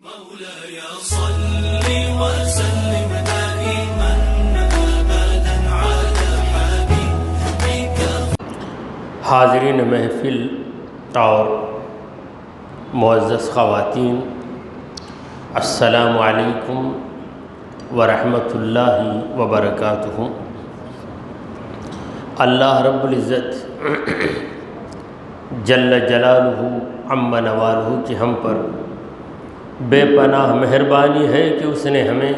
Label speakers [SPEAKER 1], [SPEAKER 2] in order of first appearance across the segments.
[SPEAKER 1] مولاي صل وسلم دائما ابدا على حبيبك.
[SPEAKER 2] حاضرین محفل اور معزز خواتین، السلام علیکم ورحمۃ اللہ وبرکاتہ۔ اللہ رب العزت جل جلالہ عم نوالہ کی ہم پر بے پناہ مہربانی ہے کہ اس نے ہمیں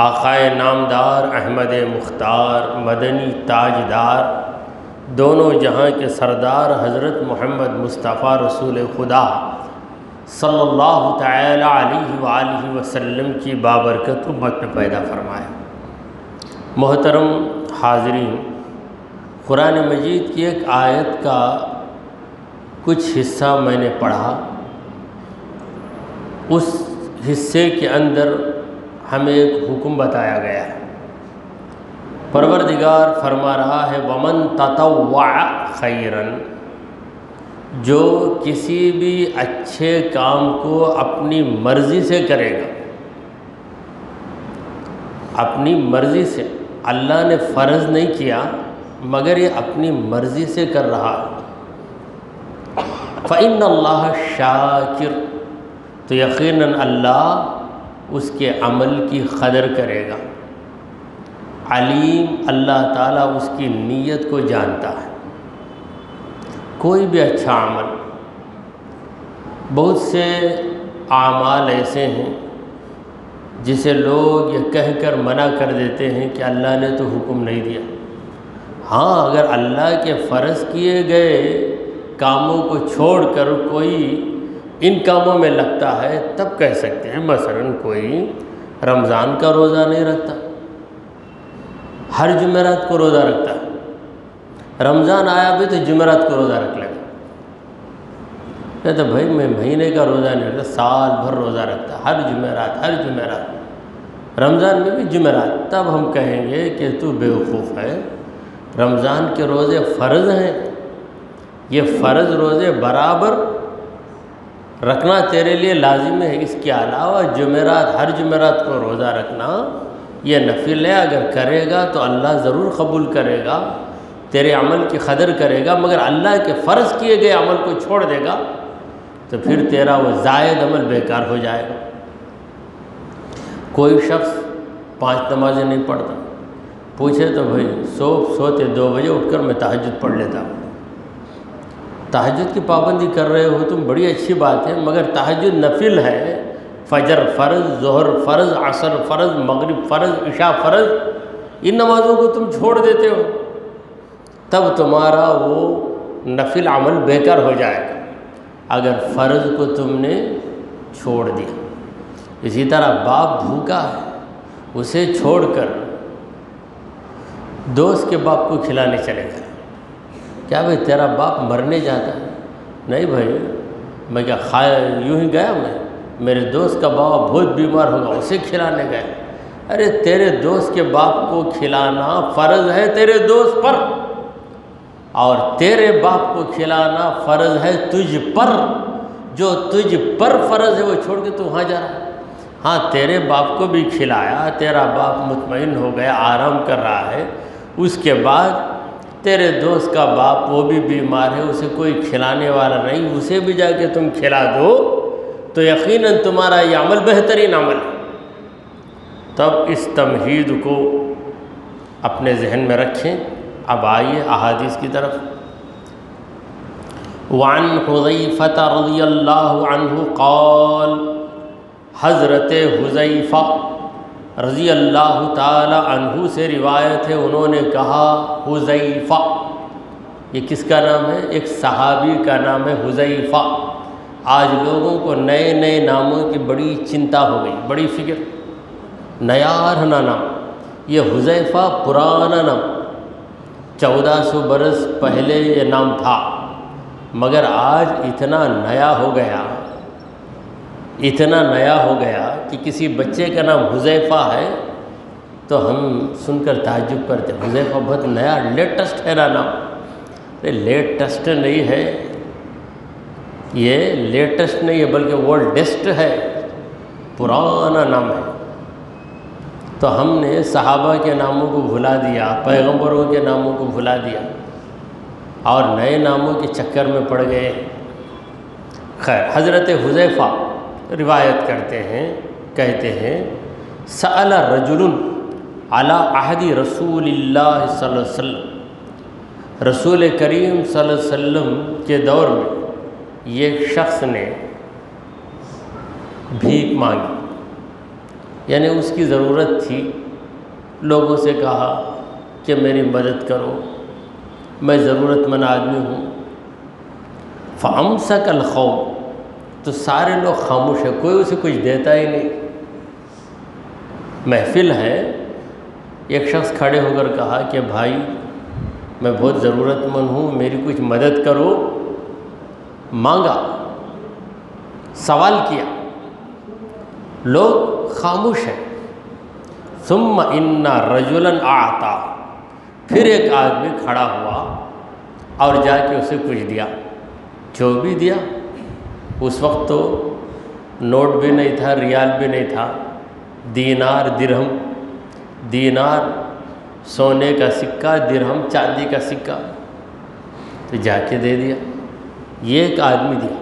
[SPEAKER 2] آقائے نامدار احمد مختار مدنی تاجدار دونوں جہاں کے سردار حضرت محمد مصطفیٰ رسول خدا صلی اللہ تعالی علیہ وآلہ وسلم کی بابرکت امت میں پیدا فرمایا۔ محترم حاضرین، قرآن مجید کی ایک آیت کا کچھ حصہ میں نے پڑھا۔ اس حصے کے اندر ہمیں ایک حکم بتایا گیا ہے۔ پروردگار فرما رہا ہے وَمَن تَطَوَّعَ خَيْرًا، جو کسی بھی اچھے کام کو اپنی مرضی سے کرے گا، اپنی مرضی سے، اللہ نے فرض نہیں کیا مگر یہ اپنی مرضی سے کر رہا ہے، فَإِنَّ اللَّهَ شَاكِرٌ، تو یقیناً اللہ اس کے عمل کی قدر کرے گا۔ علیم، اللہ تعالیٰ اس کی نیت کو جانتا ہے۔ کوئی بھی اچھا عمل، بہت سے اعمال ایسے ہیں جسے لوگ یہ کہہ کر منع کر دیتے ہیں کہ اللہ نے تو حکم نہیں دیا۔ ہاں، اگر اللہ کے فرض کیے گئے کاموں کو چھوڑ کر کوئی ان کاموں میں لگتا ہے تب کہہ سکتے ہیں۔ مثلاً کوئی رمضان کا روزہ نہیں رکھتا، ہر جمعرات کو روزہ رکھتا ہے، رمضان آیا بھی تو جمعرات کو روزہ رکھ لے گا، کہتا بھائی میں مہینے کا روزہ نہیں رکھتا، سال بھر روزہ رکھتا، ہر جمعرات، رمضان میں بھی جمعرات، تب ہم کہیں گے کہ تو بیوقوف ہے۔ رمضان کے روزے فرض ہیں، یہ فرض روزے برابر رکھنا تیرے لیے لازم ہے، اس کے علاوہ جمعرات، ہر جمعرات کو روزہ رکھنا یہ نفل ہے۔ اگر کرے گا تو اللہ ضرور قبول کرے گا، تیرے عمل کی قدر کرے گا، مگر اللہ کے فرض کیے گئے عمل کو چھوڑ دے گا تو پھر تیرا وہ زائد عمل بیکار ہو جائے گا۔ کوئی شخص 5 نمازیں نہیں پڑھتا، پوچھے تو بھائی سوتے 2 بجے اٹھ کر میں تہجد پڑھ لیتا ہوں۔ تہجد کی پابندی کر رہے ہو تم، بڑی اچھی بات ہے، مگر تہجد نفل ہے، فجر فرض، ظہر فرض، عصر فرض، مغرب فرض، عشاء فرض، ان نمازوں کو تم چھوڑ دیتے ہو، تب تمہارا وہ نفل عمل بیکار ہو جائے گا اگر فرض کو تم نے چھوڑ دیا۔ اسی طرح باپ بھوکا ہے، اسے چھوڑ کر دوست کے باپ کو کھلانے چلے گا، کیا بھائی تیرا باپ مرنے جاتا ہے؟ نہیں بھائی، میں کیا یوں ہی گیا، میرے دوست کا بابا بہت بیمار ہوگا، اسے کھلانے گئے۔ ارے تیرے دوست کے باپ کو کھلانا فرض ہے تیرے دوست پر، اور تیرے باپ کو کھلانا فرض ہے تجھ پر، جو تجھ پر فرض ہے وہ چھوڑ کے تو وہاں جا رہا ہے۔ ہاں، تیرے باپ کو بھی کھلایا، تیرا باپ مطمئن ہو گیا، آرام کر رہا ہے، اس کے بعد تیرے دوست کا باپ وہ بھی بیمار ہے، اسے کوئی کھلانے والا نہیں، اسے بھی جا کے تم کھلا دو تو یقیناً تمہارا یہ عمل بہترین عمل ہے۔ تب اس تمہید کو اپنے ذہن میں رکھیں۔ اب آئیے احادیث کی طرف۔ وعن حذیفہ رضی اللہ عنہ قال، حضرت حذیفہ رضی اللہ تعالی عنہ سے روایت ہے، انہوں نے کہا، حذیفہ، یہ کس کا نام ہے؟ ایک صحابی کا نام ہے حذیفہ۔ آج لوگوں کو نئے نئے ناموں کی بڑی چنتا ہو گئی، بڑی فکر، نیا رہنا نام۔ یہ حذیفہ پرانا نام، 1400 برس پہلے یہ نام تھا، مگر آج اتنا نیا ہو گیا کہ کسی بچے کا نام حذیفہ ہے تو ہم سن کر تعجب کرتے، حذیفہ بہت نیا لیٹسٹ ہے نا نام۔ لیٹسٹ نہیں ہے، یہ لیٹسٹ نہیں ہے بلکہ اولڈسٹ ہے۔ پرانا نام ہے. تو ہم نے صحابہ کے ناموں کو بھلا دیا، پیغمبروں کے ناموں کو بھلا دیا اور نئے ناموں کے چکر میں پڑ گئے. خیر، حضرت حذیفہ روایت کرتے ہیں، کہتے ہیں سأل رجل علی عہد رسول اللہ صلی اللہ علیہ وسلم، رسول کریم صلی اللہ علیہ وسلم کے دور میں ایک شخص نے بھیک مانگی، یعنی اس کی ضرورت تھی. لوگوں سے کہا کہ میری مدد کرو، میں ضرورت مند آدمی ہوں. فَأَمْسَكَ الْقَوْمُ، تو سارے لوگ خاموش ہیں، کوئی اسے کچھ دیتا ہی نہیں. محفل ہے، ایک شخص کھڑے ہو کر کہا کہ بھائی میں بہت ضرورت مند ہوں، میری کچھ مدد کرو. مانگا، سوال کیا، لوگ خاموش ہیں. ثم ان رجلا اعطا، پھر ایک آدمی کھڑا ہوا اور جا کے اسے کچھ دیا. جو بھی دیا، اس وقت تو نوٹ بھی نہیں تھا، ریال بھی نہیں تھا، دینار درہم، دینار سونے کا سکہ، درہم چاندی کا سکہ، تو جا کے دے دیا. یہ ایک آدمی دیا.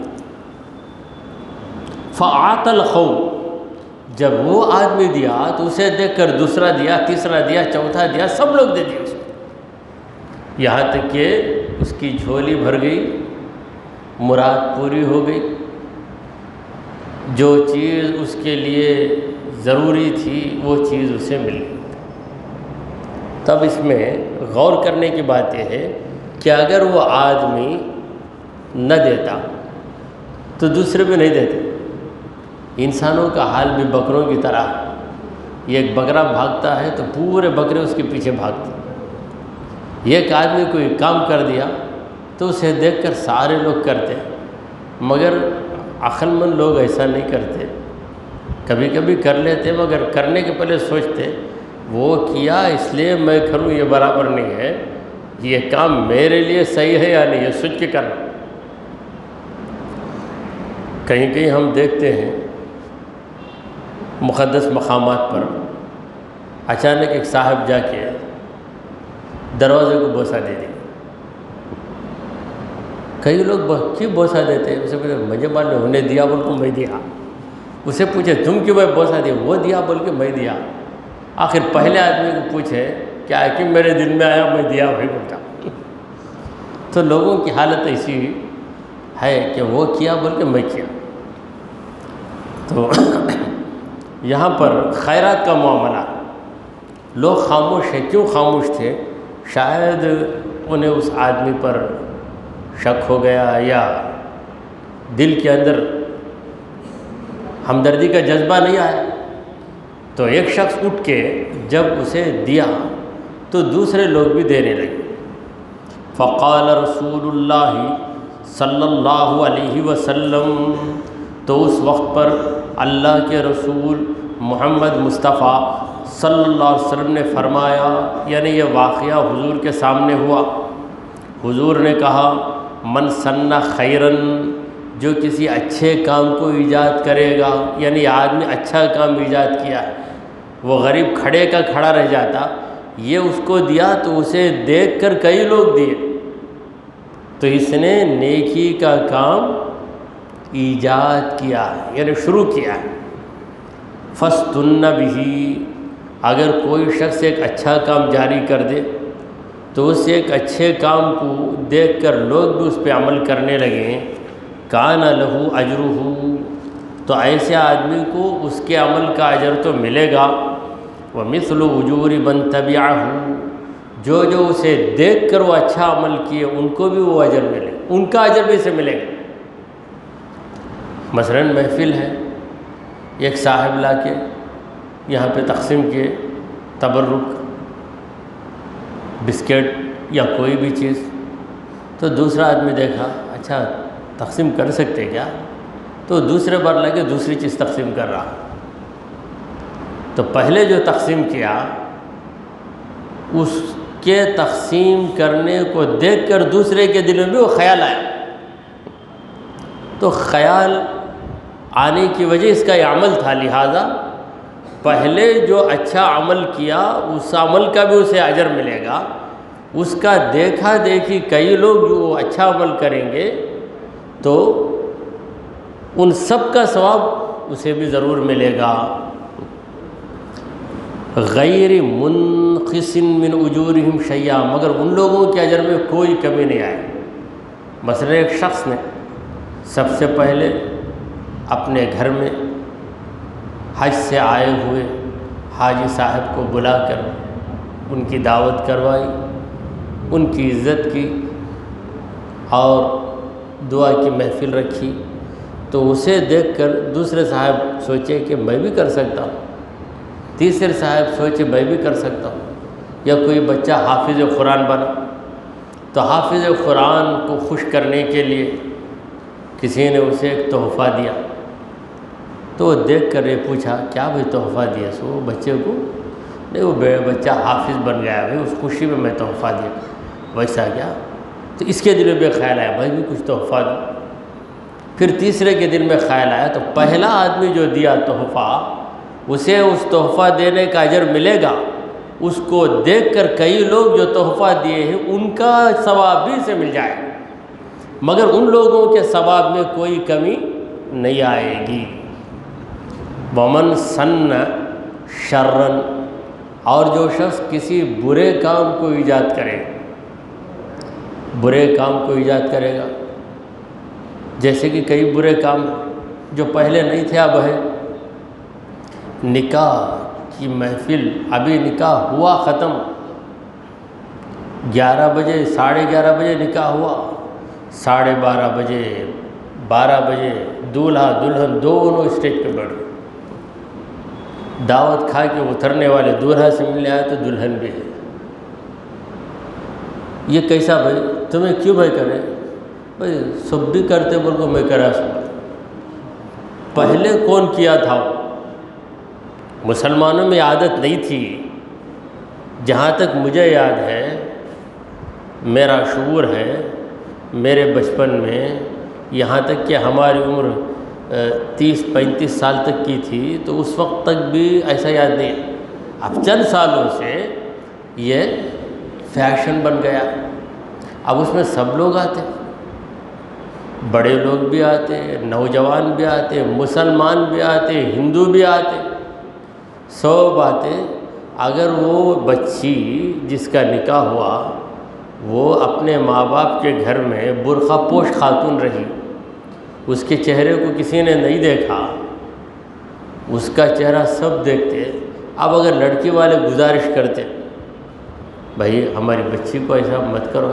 [SPEAKER 2] فَأَعْطَى الْقَوْمُ، جب وہ آدمی دیا تو اسے دیکھ کر دوسرا دیا، تیسرا دیا، چوتھا دیا، سب لوگ دے دیے اس کو، یہاں تک کہ اس کی جھولی بھر گئی، مراد پوری ہو گئی. جو چیز اس کے لیے ضروری تھی وہ چیز اسے مل گئی. تب اس میں غور کرنے کی بات یہ ہے کہ اگر وہ آدمی نہ دیتا تو دوسرے بھی نہیں دیتے. انسانوں کا حال بھی بکروں کی طرح، ایک بکرا بھاگتا ہے تو پورے بکرے اس کے پیچھے بھاگتے. ایک آدمی کوئی کام کر دیا تو اسے دیکھ کر سارے لوگ کرتے ہیں، مگر عقل مند لوگ ایسا نہیں کرتے. کبھی کبھی کر لیتے مگر کرنے کے پہلے سوچتے وہ کیا اس لیے میں کروں، یہ برابر نہیں ہے، یہ کام میرے لیے صحیح ہے یا نہیں، یہ سوچ کے کرنا. کہیں کہیں ہم دیکھتے ہیں مقدس مقامات پر اچانک ایک صاحب جا کے دروازے کو بوسہ دے دیا. کئی لوگ کیوں بوسہ دیتے ہیں؟ اسے پوچھے مجھے معلوم، انہیں دیا بول کو میں دیا. اسے پوچھے تم کیوں میں بوسہ دیا؟ وہ دیا بول کے میں دیا. آخر پہلے آدمی کو پوچھے کیا ہے کہ میرے دل میں آیا میں دیا وہی بولتا. تو لوگوں کی حالت ایسی ہے کہ وہ کیا بول کے میں کیا. تو یہاں پر خیرات کا معاملہ، لوگ خاموش ہیں. کیوں خاموش تھے؟ شاید انہیں اس آدمی پر شک ہو گیا یا دل کے اندر ہمدردی کا جذبہ نہیں آیا. تو ایک شخص اٹھ کے جب اسے دیا تو دوسرے لوگ بھی دینے لگے. فقال رسول اللہ صلی اللہ علیہ وسلم، تو اس وقت پر اللہ کے رسول محمد مصطفیٰ صلی اللہ علیہ وسلم نے فرمایا، یعنی یہ واقعہ حضور کے سامنے ہوا. حضور نے کہا من سن خیرن، جو کسی اچھے کام کو ایجاد کرے گا، یعنی آدمی اچھا کام ایجاد کیا ہے، وہ غریب کھڑے کا کھڑا رہ جاتا، یہ اس کو دیا تو اسے دیکھ کر کئی لوگ دیے، تو اس نے نیکی کا کام ایجاد کیا ہے، یعنی شروع کیا ہے. فَاسْتُنَّ بِهِ، اگر کوئی شخص ایک اچھا کام جاری کر دے تو اس ایک اچھے کام کو دیکھ کر لوگ بھی اس پہ عمل کرنے لگیں، کان لہو اجرہ، تو ایسے آدمی کو اس کے عمل کا اجر تو ملے گا. ومثل اجور من تبعہ، جو اسے دیکھ کر وہ اچھا عمل کیے ان کو بھی وہ اجر ملے، ان کا اجر بھی اسے ملے گا. مثلاً محفل ہے، ایک صاحب لا کے یہاں پہ تقسیم کیے تبرک، بسکٹ یا کوئی بھی چیز، تو دوسرا آدمی دیکھا اچھا تقسیم کر سکتے کیا، تو دوسرے بار لگے دوسری چیز تقسیم کر رہا. تو پہلے جو تقسیم کیا اس کے تقسیم کرنے کو دیکھ کر دوسرے کے دل میں بھی وہ خیال آیا. تو خیال آنے کی وجہ اس کا یہ عمل تھا، لہٰذا پہلے جو اچھا عمل کیا اس عمل کا بھی اسے اجر ملے گا، اس کا دیکھا دیکھی کئی لوگ جو اچھا عمل کریں گے تو ان سب کا ثواب اسے بھی ضرور ملے گا۔ غیر منقص من اجورہم شیئا، مگر ان لوگوں کے اجر میں کوئی کمی نہیں آئے۔ مثلا ایک شخص نے سب سے پہلے اپنے گھر میں حج سے آئے ہوئے حاجی صاحب کو بلا کر ان کی دعوت کروائی، ان کی عزت کی اور دعا کی محفل رکھی، تو اسے دیکھ کر دوسرے صاحب سوچے کہ میں بھی کر سکتا ہوں، تیسرے صاحب سوچے میں بھی کر سکتا ہوں، یا کوئی بچہ حافظ قرآن بنا تو حافظ قرآن کو خوش کرنے کے لیے کسی نے اسے ایک تحفہ دیا، تو وہ دیکھ کر یہ پوچھا کیا بھائی تحفہ دیا سو بچے کو؟ نہیں، وہ بچہ حافظ بن گیا ہے، اس خوشی میں میں تحفہ دیا۔ ویسا کیا؟ تو اس کے دل میں بھی خیال آیا بھائی بھی کچھ تحفہ دوں۔ پھر تیسرے کے دل میں خیال آیا تو پہلا آدمی جو دیا تحفہ اسے اس تحفہ دینے کا اجر ملے گا، اس کو دیکھ کر کئی لوگ جو تحفہ دیے ہیں ان کا ثواب بھی اسے مل جائے گا، مگر ان لوگوں کے ثواب میں کوئی کمی نہیں آئے گی۔ ومن سن شرن، اور جو شخص کسی برے کام کو ایجاد کرے، برے کام کو ایجاد کرے گا، جیسے کہ کئی برے کام جو پہلے نہیں تھے اب ہے۔ نکاح کی محفل، ابھی نکاح ہوا ختم، 11 بجے 11:30 بجے نکاح ہوا، 12:30 بجے 12 بجے دولہا دلہن دونوں اسٹیج پہ بیٹھے، دعوت کھا کے اترنے والے دولہا سے ملنے آئے تو دلہن بھی ہے۔ یہ کیسا بھائی؟ تمہیں کیوں بھائی کرے؟ بھائی سب بھی کرتے بول کو میں کرا سکتا۔ پہلے کون کیا تھا؟ مسلمانوں میں عادت نہیں تھی، جہاں تک مجھے یاد ہے، میرا شعور ہے، میرے بچپن میں یہاں تک کہ ہماری عمر 30-35 سال تک کی تھی تو اس وقت تک بھی ایسا یاد نہیں ہے۔ اب چند سالوں سے یہ فیشن بن گیا، اب اس میں سب لوگ آتے، بڑے لوگ بھی آتے، نوجوان بھی آتے، مسلمان بھی آتے، ہندو بھی آتے، سب آتے۔ اگر وہ بچی جس کا نکاح ہوا وہ اپنے ماں باپ کے گھر میں برقع پوش خاتون رہی، اس کے چہرے کو کسی نے نہیں دیکھا، اس کا چہرہ سب دیکھتے، اب اگر لڑکی والے گزارش کرتے بھائی ہماری بچی کو ایسا مت کرو،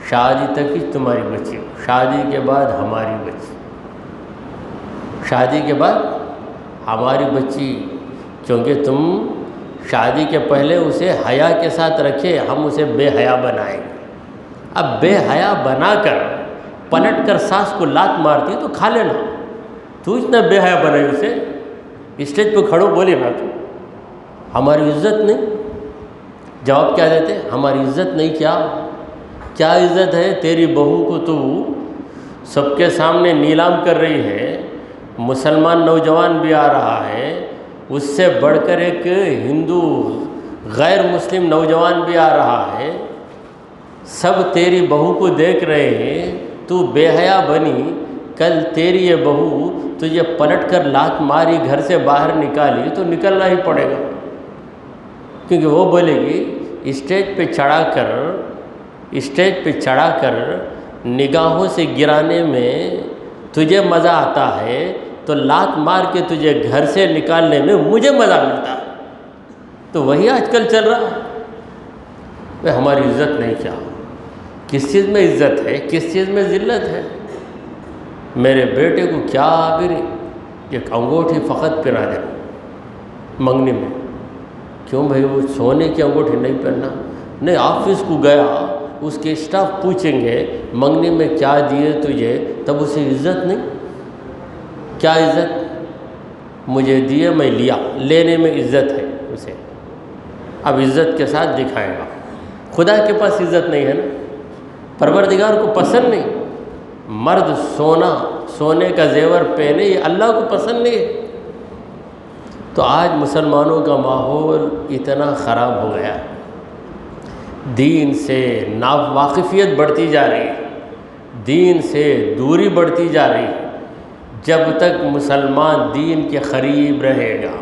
[SPEAKER 2] شادی تک ہی تمہاری بچی، شادی کے بعد ہماری بچی، شادی کے بعد ہماری بچی، کیونکہ تم شادی کے پہلے اسے حیا کے ساتھ رکھے، ہم اسے بے حیا بنائیں گے۔ اب بے حیا بنا کر پلٹ کر ساس کو لات مارتی تو کھا لینا، تو اتنا بے حیا بنائی اسے، اسٹیج پہ کھڑو بولی نا تو ہماری عزت نہیں۔ جواب کیا دیتے؟ ہماری عزت نہیں، کیا عزت ہے؟ تیری بہو کو تو سب کے سامنے نیلام کر رہی ہے، مسلمان نوجوان بھی آ رہا ہے، اس سے بڑھ کر ایک ہندو غیر مسلم نوجوان بھی آ رہا ہے، سب تیری بہو کو دیکھ رہے ہیں، تو بے حیا بنی، کل تیری یہ بہو تجھے پلٹ کر لات ماری گھر سے باہر نکالی تو نکلنا ہی پڑے گا، کیونکہ وہ بولے گی اسٹیج پہ چڑھا کر نگاہوں سے گرانے میں تجھے مزہ آتا ہے تو لات مار کے تجھے گھر سے نکالنے میں مجھے مزہ ملتا ہے۔ تو وہی آج کل چل رہا ہے۔ ہماری عزت نہیں، کیا کس چیز میں عزت ہے، کس چیز میں ذلت ہے؟ میرے بیٹے کو کیا بھی ایک انگوٹھی فقط پہنا دینا منگنی میں، کیوں بھائی وہ سونے کی انگوٹھی نہیں پہننا؟ نہیں، آفس کو گیا، اس کے اسٹاف پوچھیں گے منگنی میں کیا دیے تجھے، تب اسے عزت نہیں؟ کیا عزت؟ مجھے دیے میں لیا، لینے میں عزت ہے اسے، اب عزت کے ساتھ دکھائے گا۔ خدا کے پاس عزت نہیں ہے نا، پروردگار کو پسند نہیں، مرد سونے کا زیور پہنے یہ اللہ کو پسند نہیں ہے۔ تو آج مسلمانوں کا ماحول اتنا خراب ہو گیا، دین سے ناواقفیت بڑھتی جا رہی ہے، دین سے دوری بڑھتی جا رہی ہے۔ جب تک مسلمان دین کے قریب رہے گا،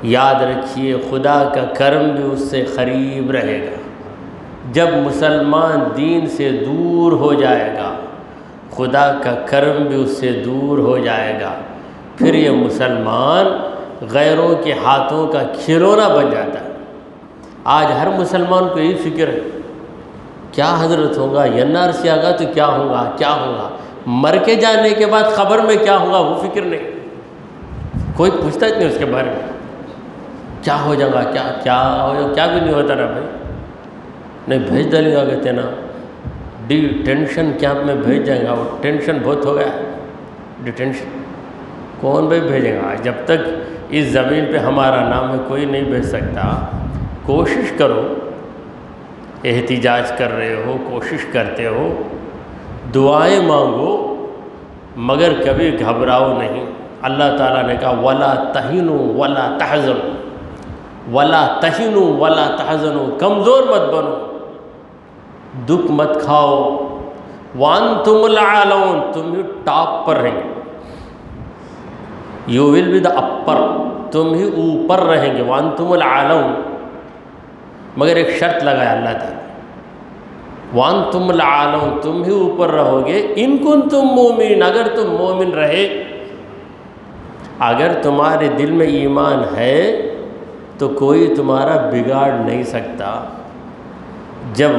[SPEAKER 2] یاد رکھیے خدا کا کرم بھی اس سے قریب رہے گا۔ جب مسلمان دین سے دور ہو جائے گا، خدا کا کرم بھی اس سے دور ہو جائے گا، پھر یہ مسلمان غیروں کے ہاتھوں کا کھلونا بن جاتا ہے۔ آج ہر مسلمان کو یہی فکر ہے، کیا حضرت ہوگا، NRC آگا تو کیا ہوگا، کیا ہوگا، مر کے جانے کے بعد خبر میں کیا ہوگا وہ فکر نہیں، کوئی پوچھتا نہیں اس کے بارے میں، کیا ہو جائے گا، کیا ہو جائے گا، کیا بھی نہیں ہوتا نا بھائی، نہیں بھیج ڈالیں گا کہتے نا ڈیٹینشن کیمپ میں بھیج جائیں گا، وہ ٹینشن بہت ہو گیا ہے، ڈیٹینشن کون بھائی بھیجے گا؟ جب تک اس زمین پہ ہمارا نام ہے کوئی نہیں بھیج سکتا۔ کوشش کرو، احتجاج کر رہے ہو، کوشش کرتے ہو، دعائیں مانگو، مگر کبھی گھبراؤ نہیں۔ اللہ تعالیٰ نے کہا وَلَا تَهِنُوا وَلَا تَحْزَنُوا وَلَا تَهِنُوا وَلَا تَحْزَنُوا، کمزور مت بنو، دکھ مت کھاؤ، وَأَنْتُمُ الْأَعْلَوْنَ، تم ہی ٹاپ پر رہیں گے، یو ول بی دا اپر، تم ہی اوپر رہیں گے، وَأَنْتُمُ الْأَعْلَوْنَ، مگر ایک شرط لگایا اللہ تعالیٰ، وَأَنْتُمُ الْأَعْلَوْنَ، تم ہی اوپر رہو گے، إِن كُنتُم مُؤْمِنِينَ، اگر تم مومن رہے، اگر تمہارے دل میں ایمان ہے تو کوئی تمہارا بگاڑ نہیں سکتا۔ جب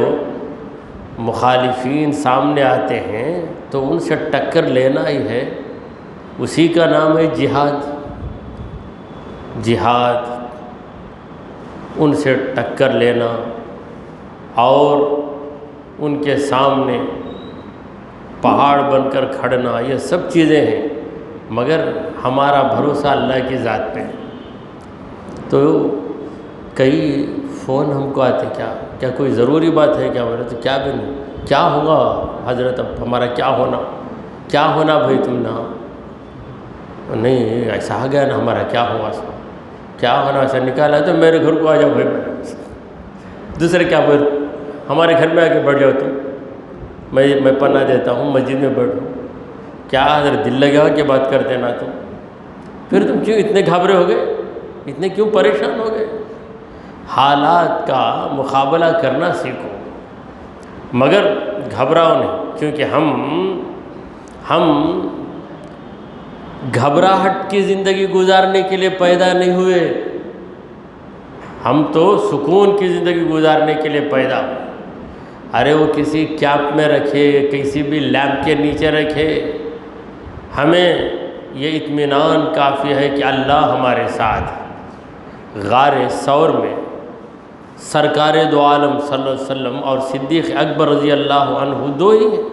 [SPEAKER 2] مخالفین سامنے آتے ہیں تو ان سے ٹکر لینا ہی ہے، اسی کا نام ہے جہاد۔ جہاد، ان سے ٹکر لینا اور ان کے سامنے پہاڑ بن کر کھڑنا، یہ سب چیزیں ہیں، مگر ہمارا بھروسہ اللہ کی ذات پہ ہے۔ تو کئی فون ہم کو آتے، کیا کوئی ضروری بات ہے کیا؟ بولے تو کیا بھی نہیں، کیا ہوگا حضرت، اب ہمارا کیا ہونا بھائی، تم نہ نہیں ایسا آ گیا نا، ہمارا کیا ہوگا، کیا ہونا، ایسا نکالا تو میرے گھر کو آ جاؤ بھائی، دوسرے کیا بول، ہمارے گھر میں آ کے بیٹھ جاؤ تم، میں پناہ دیتا ہوں، مسجد میں بیٹھو، کیا حضرت دل لگا کے بات کرتے نا تم، پھر تم کیوں اتنے گھبرے ہو گئے، اتنے کیوں پریشان ہو گئے؟ حالات کا مقابلہ کرنا سیکھو، مگر گھبراؤ نہیں، کیونکہ ہم گھبراہٹ کی زندگی گزارنے کے لیے پیدا نہیں ہوئے، ہم تو سکون کی زندگی گزارنے کے لیے پیدا ہوئے۔ ارے وہ کسی کیمپ میں رکھے، کسی بھی لیمپ کے نیچے رکھے، ہمیں یہ اطمینان کافی ہے کہ اللہ ہمارے ساتھ۔ غار ثور میں سرکار دو عالم صلی اللہ علیہ وسلم اور صدیق اکبر رضی اللہ عنہ دو ہی ہیں۔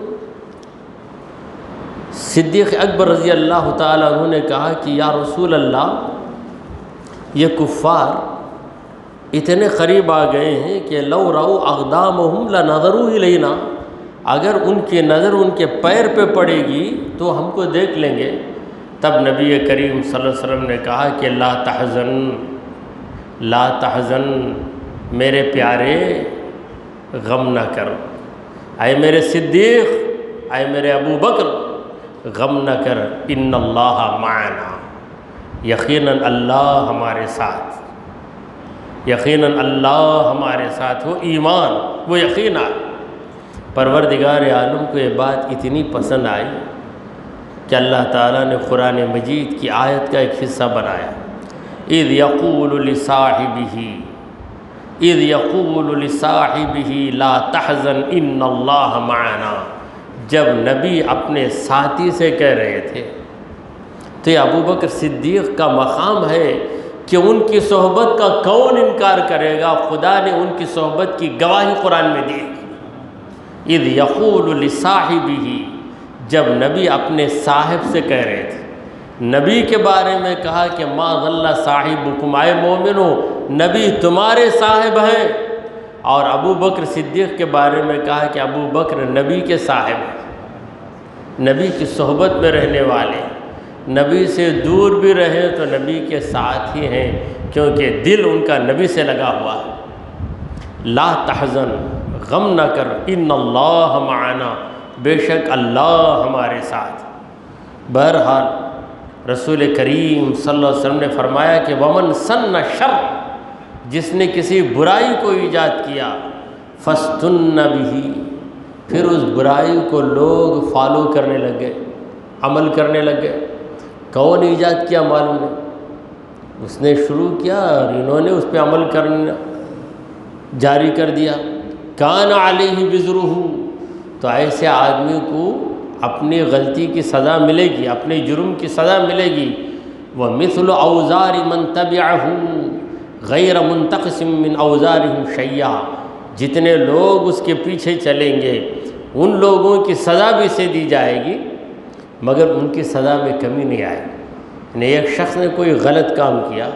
[SPEAKER 2] صدیق اکبر رضی اللہ تعالیٰ عنہ نے کہا کہ یا رسول اللہ، یہ کفار اتنے قریب آ گئے ہیں کہ لو رأوا اقدامہم لنظروا الینا، اگر ان کی نظر ان کے پیر پہ پڑے گی تو ہم کو دیکھ لیں گے۔ تب نبی کریم صلی اللہ علیہ وسلم نے کہا کہ لا تحزن، میرے پیارے غم نہ کرو، اے میرے صدیق، اے میرے ابو بکر غم نہ کر، ان اللہ معنا، یقیناً اللہ ہمارے ساتھ، یقیناً اللہ ہمارے ساتھ، وہ ایمان، وہ یقین آ۔ پروردگار عالم کو یہ بات اتنی پسند آئی کہ اللہ تعالیٰ نے قرآن مجید کی آیت کا ایک حصہ بنایا، اذ یقول لصاحبہ لا تحزن ان اللہ معنا، جب نبی اپنے ساتھی سے کہہ رہے تھے، تو یہ ابو بکر صدیق کا مقام ہے کہ ان کی صحبت کا کون انکار کرے گا؟ خدا نے ان کی صحبت کی گواہی قرآن میں دی۔ اذ یقول لصاحبہ، جب نبی اپنے صاحب سے کہہ رہے تھے، نبی کے بارے میں کہا کہ ما ضل صاحبکم، اے مومنو نبی تمہارے صاحب ہیں، اور ابو بکر صدیق کے بارے میں کہا کہ ابو بکر نبی کے صاحب ہیں۔ نبی کی صحبت میں رہنے والے، نبی سے دور بھی رہیں تو نبی کے ساتھ ہی ہیں، کیونکہ دل ان کا نبی سے لگا ہوا ہے۔ لا تحزن، غم نہ کر، ان اللہ معنا، بے شک اللہ ہمارے ساتھ۔ بہرحال رسول کریم صلی اللہ علیہ وسلم نے فرمایا کہ ومن سن شر، جس نے کسی برائی کو ایجاد کیا، فاستن بہ، پھر اس برائی کو لوگ فالو کرنے لگ گئے، عمل کرنے لگ گئے۔ کون ایجاد کیا معلوم نہیں، اس نے شروع کیا اور انہوں نے اس پہ عمل کرنا جاری کر دیا۔ کان علیہ وزرہ، تو ایسے آدمی کو اپنی غلطی کی سزا ملے گی، اپنے جرم کی سزا ملے گی۔ ومثل اوزار من تبعہ غیر منتقص من اوزارہم شیئا، جتنے لوگ اس کے پیچھے چلیں گے ان لوگوں کی سزا بھی اسے دی جائے گی، مگر ان کی سزا میں کمی نہیں آئے گی۔ یعنی ایک شخص نے کوئی غلط کام کیا،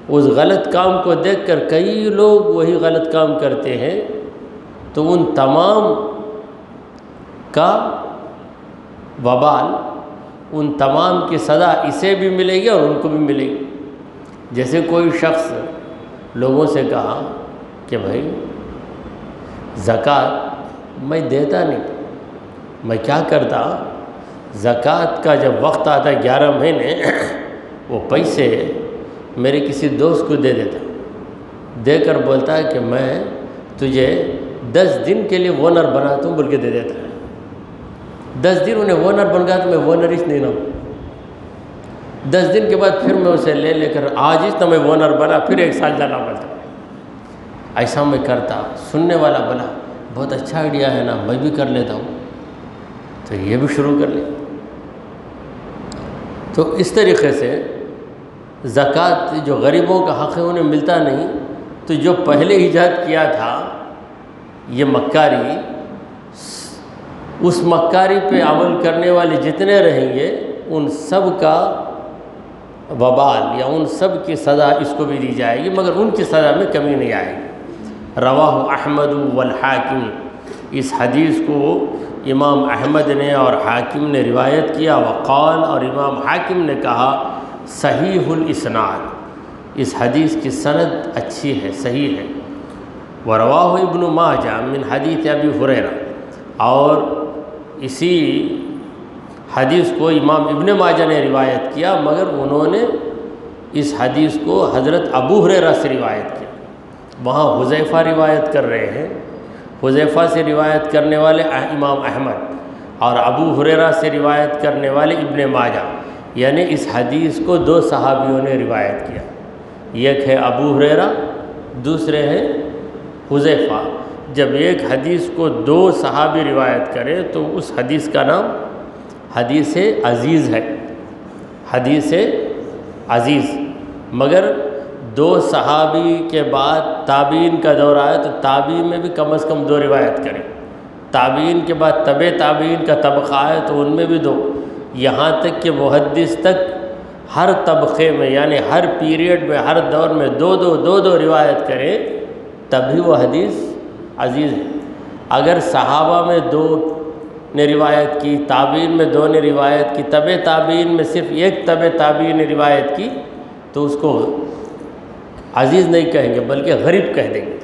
[SPEAKER 2] اس غلط کام کو دیکھ کر کئی لوگ وہی غلط کام کرتے ہیں، تو ان تمام کا وبال، ان تمام کی سزا اسے بھی ملے گی اور ان کو بھی ملے گی۔ جیسے کوئی شخص لوگوں سے کہا کہ بھائی زکوٰۃ میں دیتا نہیں، میں کیا کرتا، زکوٰۃ کا جب وقت آتا 11 مہینے، وہ پیسے میرے کسی دوست کو دے دیتا، دے کر بولتا ہے کہ میں تجھے 10 دن کے لیے وونر بناتا ہوں، بول کے دے دیتا ہے۔ 10 دن انہیں وونر بن گیا تو میں وونر ہی نہیں رہا۔ 10 دن کے بعد پھر میں اسے لے کر آج ہی تو میں وونر بنا، پھر 1 سال جانا پڑتا۔ ایسا میں کرتا، سننے والا بولا بہت اچھا آئیڈیا ہے نا، میں بھی کر لیتا ہوں، تو یہ بھی شروع کر لیا۔ تو اس طریقے سے زکوٰۃ جو غریبوں کا حق ہے انہیں ملتا نہیں، تو جو پہلے ایجاد کیا تھا یہ مکاری، اس مکاری پہ عمل کرنے والے جتنے رہیں گے ان سب کا وبال یا ان سب کی سزا اس کو بھی دی جائے گی، مگر ان کی سزا میں کمی نہیں آئے گی۔ رواہ احمد والحاکم، اس حدیث کو امام احمد نے اور حاکم نے روایت کیا۔ وقال، اور امام حاکم نے کہا صحیح الاسناد، اس حدیث کی سند اچھی ہے، صحیح ہے۔ ورواہ ابن ماجہ من حدیث ابی ہریرہ، اور اسی حدیث کو امام ابن ماجہ نے روایت کیا، مگر انہوں نے اس حدیث کو حضرت ابو ہریرہ سے روایت کیا۔ وہاں حذیفہ روایت کر رہے ہیں، حذیفہ سے روایت کرنے والے امام احمد، اور ابو ہریرہ سے روایت کرنے والے ابن ماجہ، یعنی اس حدیث کو 2 صحابیوں نے روایت کیا، ایک ہے ابو ہریرہ، دوسرے ہیں حذیفہ۔ جب ایک حدیث کو 2 صحابی روایت کرے تو اس حدیث کا نام حدیث عزیز ہے، حدیث عزیز۔ مگر 2 صحابی کے بعد تابعین کا دور آیا تو تابعین میں بھی کم از کم 2 روایت کریں، تابعین کے بعد تبع تابعین کا طبقہ آئے تو ان میں بھی 2، یہاں تک کہ محدث تک ہر طبقے میں یعنی ہر پیریڈ میں ہر دور میں 2 روایت کریں تبھی وہ حدیث عزیز ہے۔ اگر صحابہ میں 2 نے روایت کی، تابعین میں 2 نے روایت کی، تبع تابعین میں صرف ایک تبع تابعین نے روایت کی، تو اس کو عزیز نہیں کہیں گے بلکہ غریب کہہ دیں گے۔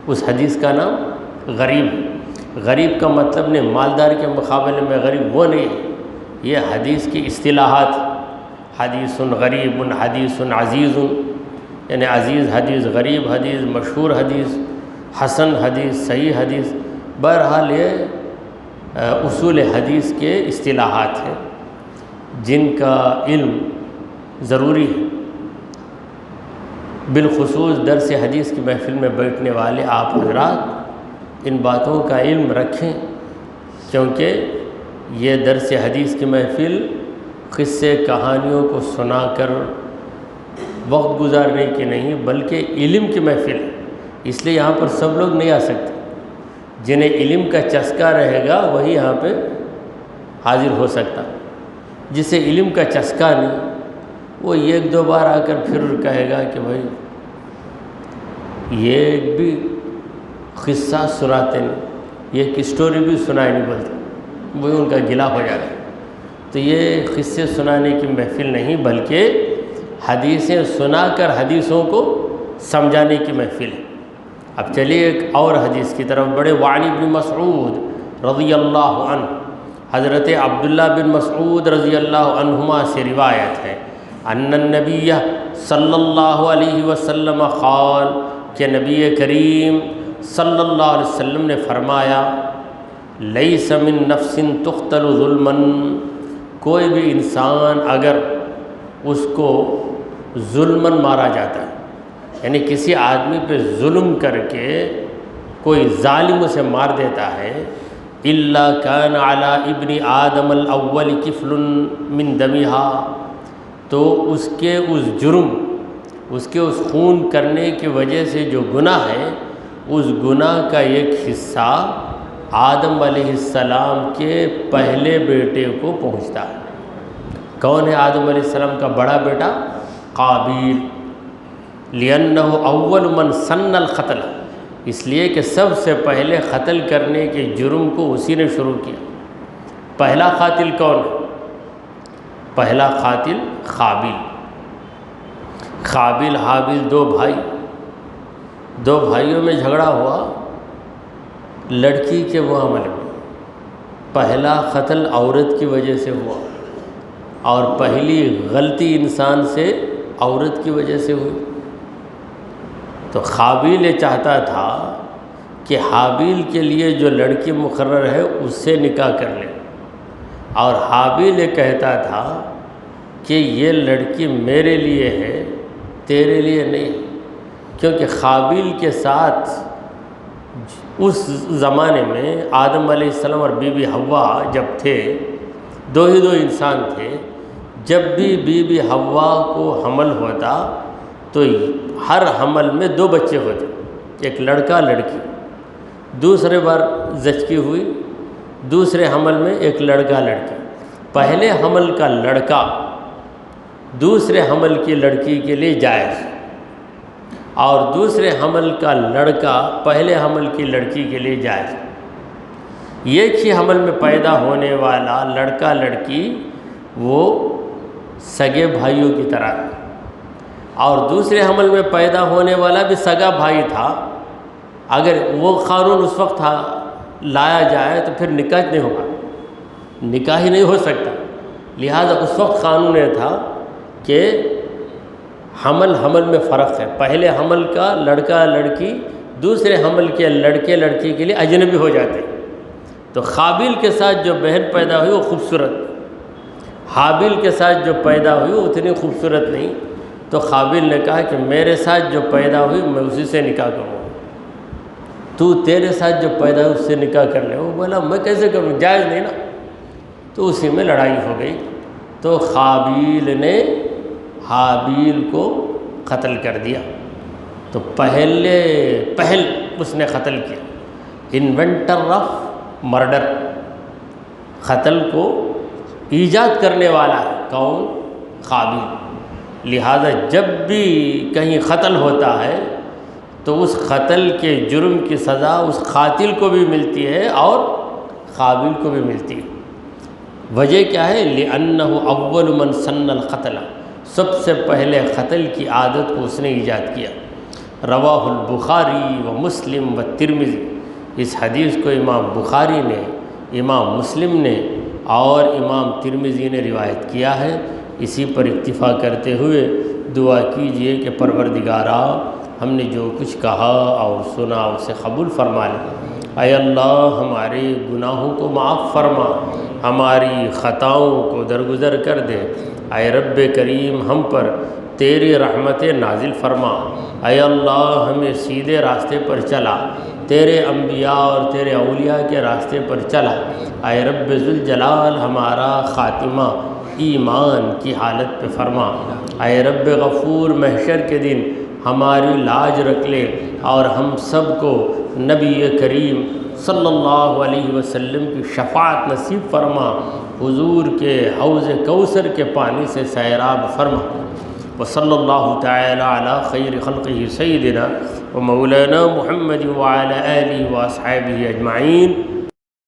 [SPEAKER 2] اس حدیث کا نام غریب ہے۔ غریب کا مطلب نہیں مالدار کے مقابلے میں غریب وہ نہیں ہے، یہ حدیث کی اصطلاحات، حدیث غریب، حدیث عزیز، یعنی عزیز حدیث، غریب حدیث، مشہور حدیث، حسن حدیث، صحیح حدیث۔ بہرحال یہ اصول حدیث کے اصطلاحات ہیں جن کا علم ضروری ہے، بالخصوص درس حدیث کی محفل میں بیٹھنے والے آپ حضرات ان باتوں کا علم رکھیں، کیونکہ یہ درس حدیث کی محفل قصے کہانیوں کو سنا کر وقت گزارنے کی نہیں بلکہ علم کی محفل ہے، اس لیے یہاں پر سب لوگ نہیں آ سکتے۔ جنہیں علم کا چسکا رہے گا وہی یہاں پہ حاضر ہو سکتا، جسے علم کا چسکا نہیں وہ 1-2 بار آ کر پھر کہے گا کہ بھائی یہ بھی قصہ سناتے نہیں، یہ ایک اسٹوری بھی سنائی نہیں بولتے، وہی ان کا گلہ ہو جاتا ہے۔ تو یہ قصے سنانے کی محفل نہیں بلکہ حدیثیں سنا کر حدیثوں کو سمجھانے کی محفل ہے۔ اب چلیے ایک اور حدیث کی طرف بڑے۔ وعن ابن مسعود رضی اللہ عنہ، حضرت عبداللہ بن مسعود رضی اللہ عنہما سے روایت ہے، ان النبی صلی اللہ علیہ وسلم قال، کہ نبی کریم صلی اللہ علیہ وسلم نے فرمایا، لیس من نفس تقتل ظلما، کوئی بھی انسان اگر اس کو ظلماً مارا جاتا ہے، یعنی کسی آدمی پہ ظلم کر کے کوئی ظالم اسے مار دیتا ہے، الا کان علی ابن آدم الاول کفل من دمہا، تو اس کے اس جرم، اس کے اس خون کرنے کی وجہ سے جو گناہ ہے، اس گناہ کا ایک حصہ آدم علیہ السلام کے پہلے بیٹے کو پہنچتا ہے۔ کون ہے آدم علیہ السلام کا بڑا بیٹا؟ قابیل، لأنہ اول من سن القتل، اس لیے کہ سب سے پہلے قتل کرنے کے جرم کو اسی نے شروع کیا۔ پہلا قاتل کون ہے؟ پہلا قاتل قابیل۔ قابیل حابیل دو بھائی، دو بھائیوں میں جھگڑا ہوا لڑکی کے معاملے میں۔ پہلا قتل عورت کی وجہ سے ہوا، اور پہلی غلطی انسان سے عورت کی وجہ سے ہوئی۔ تو قابیل یہ چاہتا تھا کہ حابیل کے لیے جو لڑکی مقرر ہے اس سے نکاح کر لے، اور حابیل یہ کہتا تھا کہ یہ لڑکی میرے لیے ہے، تیرے لیے نہیں، کیونکہ قابیل کے ساتھ اس زمانے میں آدم علیہ السلام اور بی بی حوا جب تھے، دو ہی انسان تھے، جب بھی بی بی حوا کو حمل ہوتا تو ہر حمل میں دو بچے ہوتے، ایک لڑکا لڑکی۔ دوسرے بار زچگی ہوئی، دوسرے حمل میں ایک لڑکا لڑکی۔ پہلے حمل کا لڑکا دوسرے حمل کی لڑکی کے لیے جائز، اور دوسرے حمل کا لڑکا پہلے حمل کی لڑکی کے لیے جائز۔ ایک ہی حمل میں پیدا ہونے والا لڑکا لڑکی وہ سگے بھائیوں کی طرح ہے، اور دوسرے حمل میں پیدا ہونے والا بھی سگا بھائی تھا۔ اگر وہ قانون اس وقت لایا جائے تو پھر نکاح نہیں ہوگا، نکاح ہی نہیں ہو سکتا۔ لہٰذا اس وقت قانون یہ تھا کہ حمل میں فرق ہے، پہلے حمل کا لڑکا لڑکی دوسرے حمل کے لڑکے لڑکی کے لیے اجنبی ہو جاتے۔ تو قابیل کے ساتھ جو بہن پیدا ہوئی وہ خوبصورت، حابیل کے ساتھ جو پیدا ہوئی وہ اتنی خوبصورت نہیں۔ تو قابیل نے کہا کہ میرے ساتھ جو پیدا ہوئی میں اسی سے نکاح کروں، تو تیرے ساتھ جو پیدا ہوئی اس سے نکاح کر لے۔ وہ بولا میں کیسے کروں، جائز نہیں نا۔ تو اسی میں لڑائی ہو گئی، تو قابیل نے حابیل کو قتل کر دیا۔ تو پہل اس نے قتل کیا، انوینٹر آف مرڈر، قتل کو ایجاد کرنے والا ہے کون؟ قابیل۔ لہذا جب بھی کہیں قتل ہوتا ہے تو اس قتل کے جرم کی سزا اس قاتل کو بھی ملتی ہے اور قابیل کو بھی ملتی ہے۔ وجہ کیا ہے؟ لِأَنَّهُ أَوَّلُ مَنْ سَنَّ الْقَتْلَ، سب سے پہلے قتل کی عادت کو اس نے ایجاد کیا۔ رواہ البخاری و مسلم و ترمذی، اس حدیث کو امام بخاری نے، امام مسلم نے اور امام ترمذی نے روایت کیا ہے۔ اسی پر اکتفا کرتے ہوئے دعا کیجئے کہ پروردگارا ہم نے جو کچھ کہا اور سنا اسے قبول فرما لے۔ اے اللہ ہمارے گناہوں کو معاف فرما، ہماری خطاؤں کو درگزر کر دے۔ اے رب کریم ہم پر تیری رحمت نازل فرما۔ اے اللہ ہمیں سیدھے راستے پر چلا، تیرے انبیاء اور تیرے اولیاء کے راستے پر چلا۔ اے رب ذوالجلال ہمارا خاتمہ ایمان کی حالت پہ فرما۔ اے رب غفور محشر کے دن ہماری لاج رکھ لے اور ہم سب کو نبی کریم صلی اللہ علیہ وسلم کی شفاعت نصیب فرما، حضور کے حوض کوثر کے پانی سے سیراب فرما۔ وصلی اللہ تعالی علی خیر خلقہ سیدنا و مولانا محمد وعلی آلہ و اصحابہ اجمعین۔